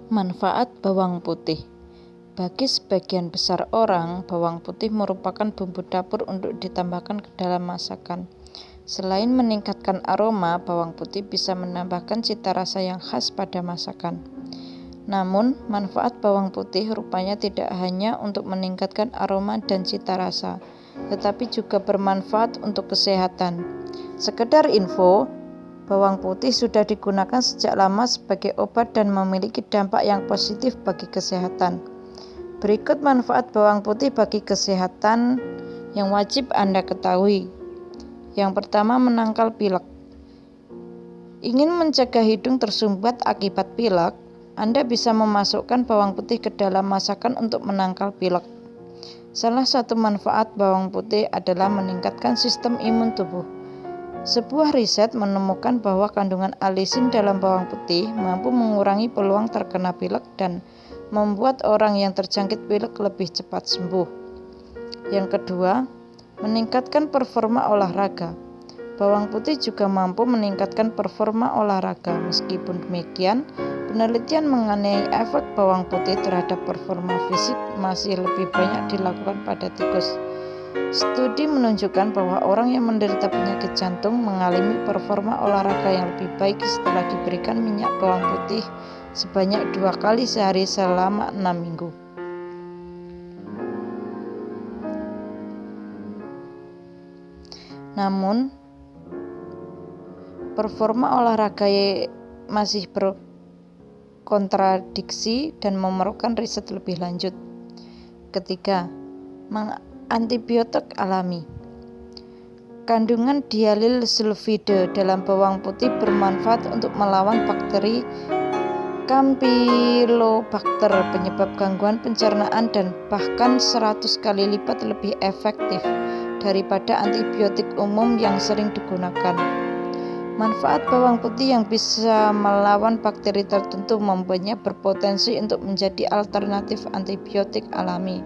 Manfaat bawang putih. Bagi sebagian besar orang, bawang putih merupakan bumbu dapur untuk ditambahkan ke dalam masakan. Selain meningkatkan aroma, bawang putih bisa menambahkan cita rasa yang khas pada masakan. Namun, manfaat bawang putih rupanya tidak hanya untuk meningkatkan aroma dan cita rasa, tetapi juga bermanfaat untuk kesehatan. Sekedar info, bawang putih sudah digunakan sejak lama sebagai obat dan memiliki dampak yang positif bagi kesehatan. Berikut manfaat bawang putih bagi kesehatan yang wajib Anda ketahui. Yang pertama, menangkal pilek. Ingin mencegah hidung tersumbat akibat pilek, Anda bisa memasukkan bawang putih ke dalam masakan untuk menangkal pilek. Salah satu manfaat bawang putih adalah meningkatkan sistem imun tubuh. Sebuah riset menemukan bahwa kandungan alisin dalam bawang putih mampu mengurangi peluang terkena pilek dan membuat orang yang terjangkit pilek lebih cepat sembuh. Yang kedua, meningkatkan performa olahraga. Bawang putih juga mampu meningkatkan performa olahraga. Meskipun demikian, penelitian mengenai efek bawang putih terhadap performa fisik masih lebih banyak dilakukan pada tikus. Studi menunjukkan bahwa orang yang menderita penyakit jantung mengalami performa olahraga yang lebih baik setelah diberikan minyak bawang putih sebanyak 2 kali sehari selama 6 minggu. Namun, performa olahraga masih berkontradiksi dan memerlukan riset lebih lanjut. Ketiga, antibiotik alami. Kandungan dialil sulfide dalam bawang putih bermanfaat untuk melawan bakteri Campylobacter, penyebab gangguan pencernaan dan bahkan 100 kali lipat lebih efektif daripada antibiotik umum yang sering digunakan. Manfaat bawang putih yang bisa melawan bakteri tertentu membuatnya berpotensi untuk menjadi alternatif antibiotik alami.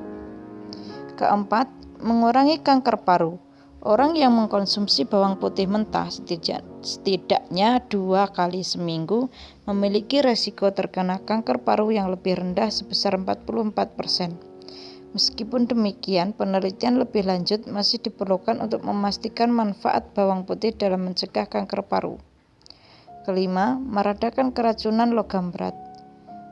Keempat, mengurangi kanker paru. Orang yang mengkonsumsi bawang putih mentah setidaknya 2 kali seminggu memiliki resiko terkena kanker paru yang lebih rendah sebesar 44%. Meskipun demikian, penelitian lebih lanjut masih diperlukan untuk memastikan manfaat bawang putih dalam mencegah kanker paru. Kelima, meredakan keracunan logam berat.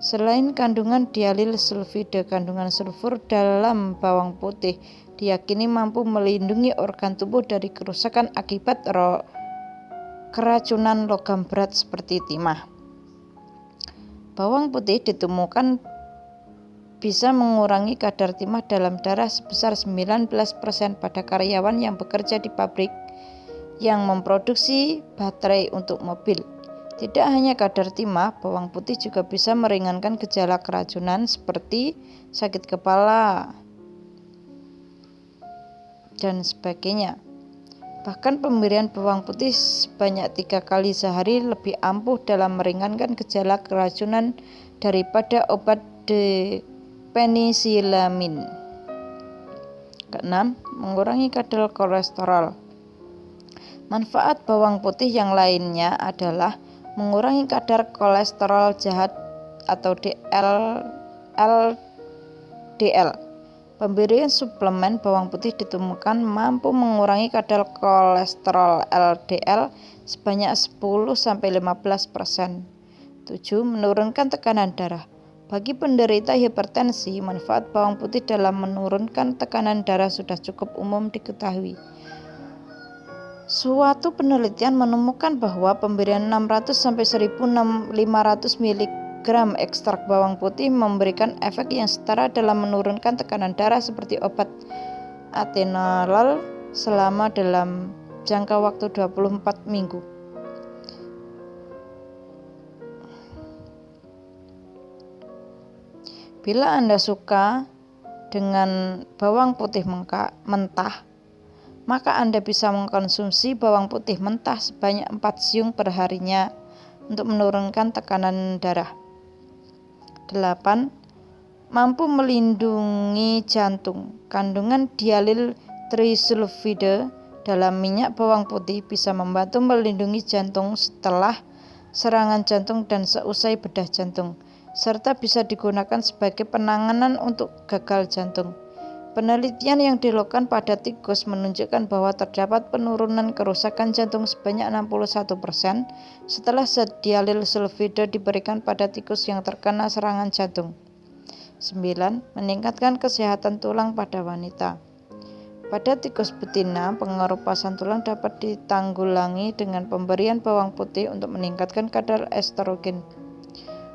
Selain kandungan dialil sulfide, kandungan sulfur dalam bawang putih diyakini mampu melindungi organ tubuh dari kerusakan akibat keracunan logam berat seperti timah. Bawang putih ditemukan bisa mengurangi kadar timah dalam darah sebesar 19% pada karyawan yang bekerja di pabrik yang memproduksi baterai untuk mobil. Tidak hanya kadar timah, bawang putih juga bisa meringankan gejala keracunan seperti sakit kepala dan sebagainya. Bahkan pemberian bawang putih sebanyak 3 kali sehari lebih ampuh dalam meringankan gejala keracunan daripada obat penisilamin. Keenam, mengurangi kadar kolesterol. Manfaat bawang putih yang lainnya adalah mengurangi kadar kolesterol jahat atau LDL. Pemberian suplemen bawang putih ditemukan mampu mengurangi kadar kolesterol LDL sebanyak 10-15%. 7. Menurunkan tekanan darah. Bagi penderita hipertensi, manfaat bawang putih dalam menurunkan tekanan darah sudah cukup umum diketahui. Suatu penelitian menemukan bahwa pemberian 600-1500 mg ekstrak bawang putih memberikan efek yang setara dalam menurunkan tekanan darah seperti obat atenolol selama dalam jangka waktu 24 minggu. Bila Anda suka dengan bawang putih mentah, maka Anda bisa mengkonsumsi bawang putih mentah sebanyak 4 siung per harinya untuk menurunkan tekanan darah. 8. Mampu melindungi jantung. Kandungan dialil trisulfide dalam minyak bawang putih bisa membantu melindungi jantung setelah serangan jantung dan seusai bedah jantung. serta bisa digunakan sebagai penanganan untuk gagal jantung. Penelitian yang dilakukan pada tikus menunjukkan bahwa terdapat penurunan kerusakan jantung sebanyak 61% setelah zat dialil sulfida diberikan pada tikus yang terkena serangan jantung. 9. Meningkatkan kesehatan tulang pada wanita. Pada tikus betina, pengerupasan tulang dapat ditanggulangi dengan pemberian bawang putih untuk meningkatkan kadar estrogen.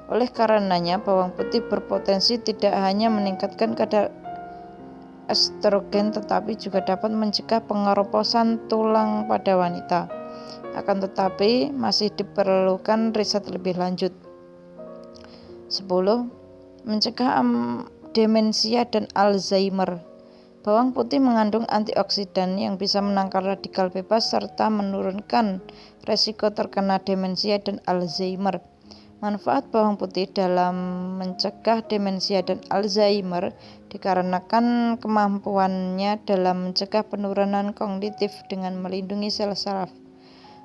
Oleh karenanya, bawang putih berpotensi tidak hanya meningkatkan kadar estrogen tetapi juga dapat mencegah pengeroposan tulang pada wanita. Akan tetapi, masih diperlukan riset lebih lanjut. 10. Mencegah demensia dan Alzheimer. Bawang putih mengandung antioksidan yang bisa menangkal radikal bebas serta menurunkan resiko terkena demensia dan Alzheimer. Manfaat bawang putih dalam mencegah demensia dan Alzheimer dikarenakan kemampuannya dalam mencegah penurunan kognitif dengan melindungi sel saraf.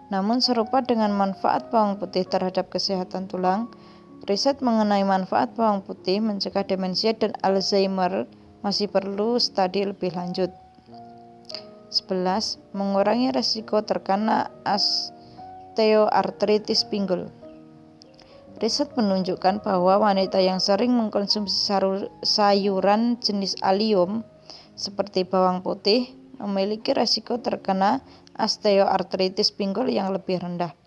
Namun serupa dengan manfaat bawang putih terhadap kesehatan tulang, riset mengenai manfaat bawang putih mencegah demensia dan Alzheimer masih perlu studi lebih lanjut. 11. Mengurangi risiko terkena osteoartritis pinggul. Riset menunjukkan bahwa wanita yang sering mengkonsumsi sayuran jenis allium seperti bawang putih memiliki risiko terkena osteoartritis pinggul yang lebih rendah.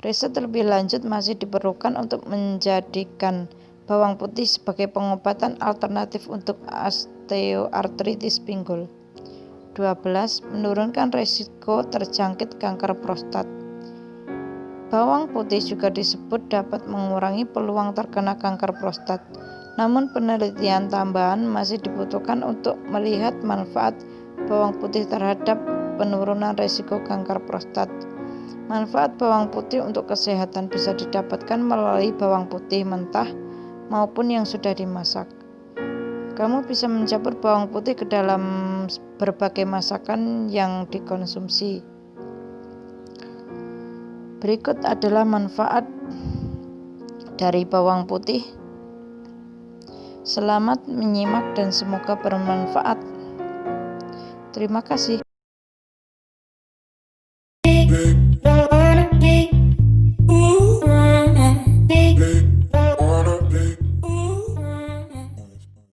Riset lebih lanjut masih diperlukan untuk menjadikan bawang putih sebagai pengobatan alternatif untuk osteoartritis pinggul. 12. Menurunkan risiko terjangkit kanker prostat. Bawang putih juga disebut dapat mengurangi peluang terkena kanker prostat. Namun penelitian tambahan masih dibutuhkan untuk melihat manfaat bawang putih terhadap penurunan risiko kanker prostat. Manfaat bawang putih untuk kesehatan bisa didapatkan melalui bawang putih mentah maupun yang sudah dimasak. Kamu bisa mencampur bawang putih ke dalam berbagai masakan yang dikonsumsi. Berikut adalah manfaat dari bawang putih. Selamat menyimak dan semoga bermanfaat. Terima kasih.